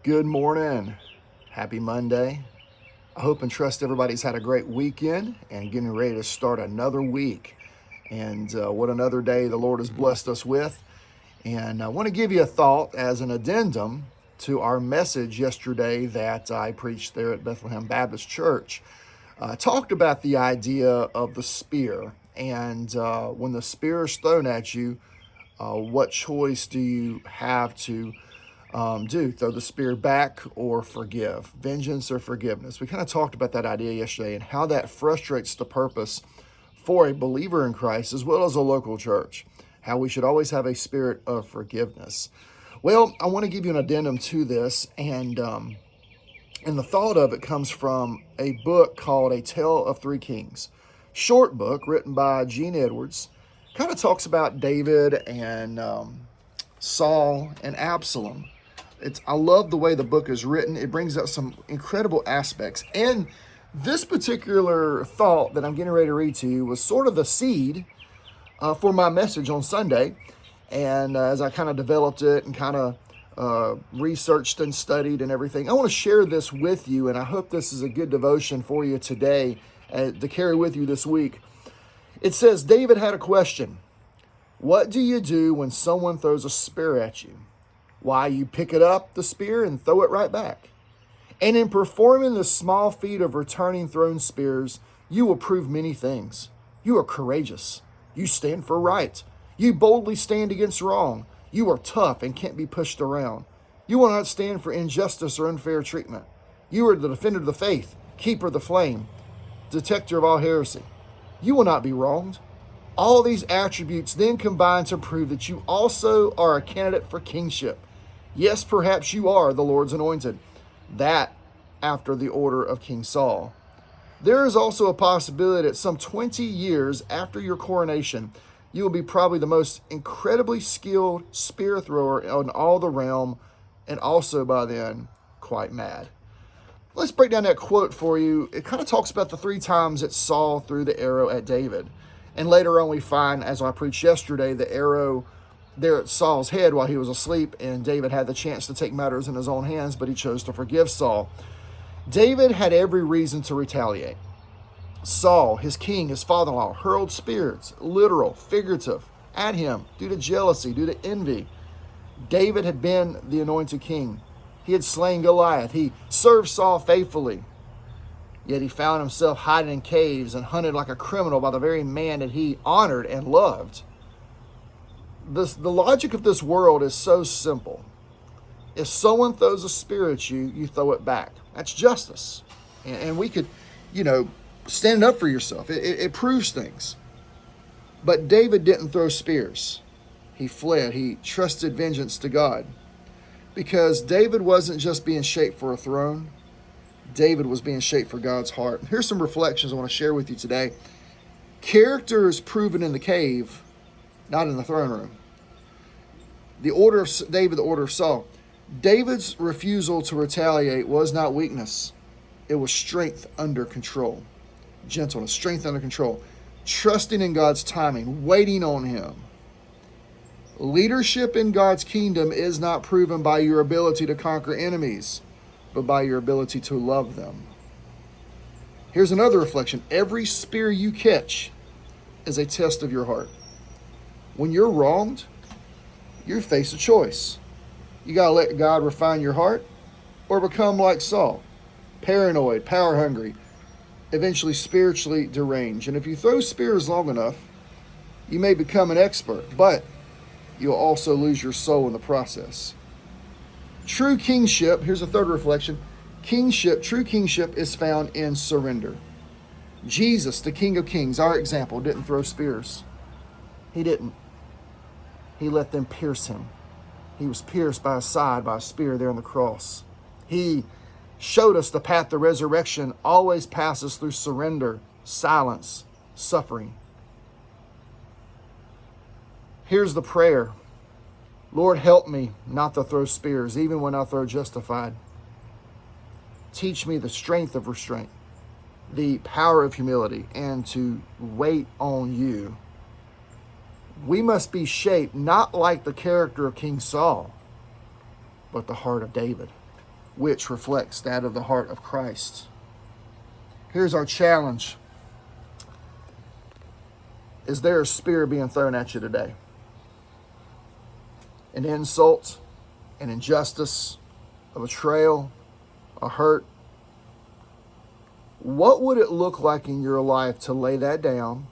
Good morning. Happy Monday. I hope and trust everybody's had a great weekend and getting ready to start another week. And what another day the Lord has blessed us with. And I want to give you a thought as an addendum to our message yesterday that I preached there at Bethlehem Baptist Church. I talked about the idea of the spear. And when the spear is thrown at you, what choice do you have to do? Throw the spear back or forgive? Vengeance or forgiveness? We kind of talked about that idea yesterday and how that frustrates the purpose for a believer in Christ as well as a local church. How we should always have a spirit of forgiveness. Well, I want to give you an addendum to this, and the thought of it comes from a book called A Tale of Three Kings. Short book written by Gene Edwards. Kind of talks about David and Saul and Absalom. I love the way the book is written. It brings up some incredible aspects. And this particular thought that I'm getting ready to read to you was sort of the seed for my message on Sunday. And as I kind of developed it and kind of researched and studied and everything, I want to share this with you. And I hope this is a good devotion for you today to carry with you this week. It says, David had a question. What do you do when someone throws a spear at you? Why, you pick it up, the spear, and throw it right back. And in performing the small feat of returning thrown spears, you will prove many things. You are courageous. You stand for right. You boldly stand against wrong. You are tough and can't be pushed around. You will not stand for injustice or unfair treatment. You are the defender of the faith, keeper of the flame, detector of all heresy. You will not be wronged. All these attributes then combine to prove that you also are a candidate for kingship. Yes, perhaps you are the Lord's anointed. That after the order of King Saul. There is also a possibility that some 20 years after your coronation, you will be probably the most incredibly skilled spear thrower in all the realm, and also by then quite mad. Let's break down that quote for you. It kind of talks about the 3 times that Saul threw the arrow at David. And later on we find, as I preached yesterday, the arrow there at Saul's head while he was asleep, and David had the chance to take matters in his own hands, but he chose to forgive Saul. David had every reason to retaliate. Saul, his king, his father-in-law, hurled spears, literal, figurative, at him due to jealousy, due to envy. David had been the anointed king. He had slain Goliath. He served Saul faithfully. Yet he found himself hiding in caves and hunted like a criminal by the very man that he honored and loved. The logic of this world is so simple. If someone throws a spear at you, you throw it back. That's justice. And we could, stand up for yourself. It proves things. But David didn't throw spears. He fled. He trusted vengeance to God. Because David wasn't just being shaped for a throne. David was being shaped for God's heart. Here's some reflections I want to share with you today. Character is proven in the cave, not in the throne room. The order of David, the order of Saul. David's refusal to retaliate was not weakness. It was strength under control. Gentleness, strength under control. Trusting in God's timing, waiting on Him. Leadership in God's kingdom is not proven by your ability to conquer enemies, but by your ability to love them. Here's another reflection. Every spear you catch is a test of your heart. When you're wronged, you face a choice. You got to let God refine your heart or become like Saul, paranoid, power hungry, eventually spiritually deranged. And if you throw spears long enough, you may become an expert, but you'll also lose your soul in the process. True kingship, here's a third reflection. True kingship is found in surrender. Jesus, the King of Kings, our example, didn't throw spears. He didn't. He let them pierce him. He was pierced by his side by a spear there on the cross. He showed us the path to resurrection always passes through surrender, silence, suffering. Here's the prayer. Lord, help me not to throw spears, even when I throw justified. Teach me the strength of restraint, the power of humility, and to wait on you. We must be shaped not like the character of King Saul, but the heart of David. which reflects that of the heart of Christ. Here's our challenge. Is there a spear being thrown at you today? An insult, an injustice, a betrayal, a hurt? What would it look like in your life to lay that down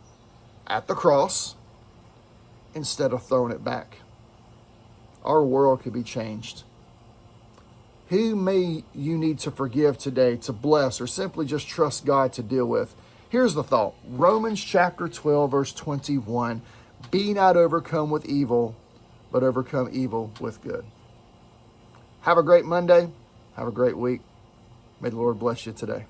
at the cross instead of throwing it back? Our world could be changed. Who may you need to forgive today, to bless, or simply just trust God to deal with? Here's the thought. Romans chapter 12, verse 21. Be not overcome with evil, but overcome evil with good. Have a great Monday. Have a great week. May the Lord bless you today.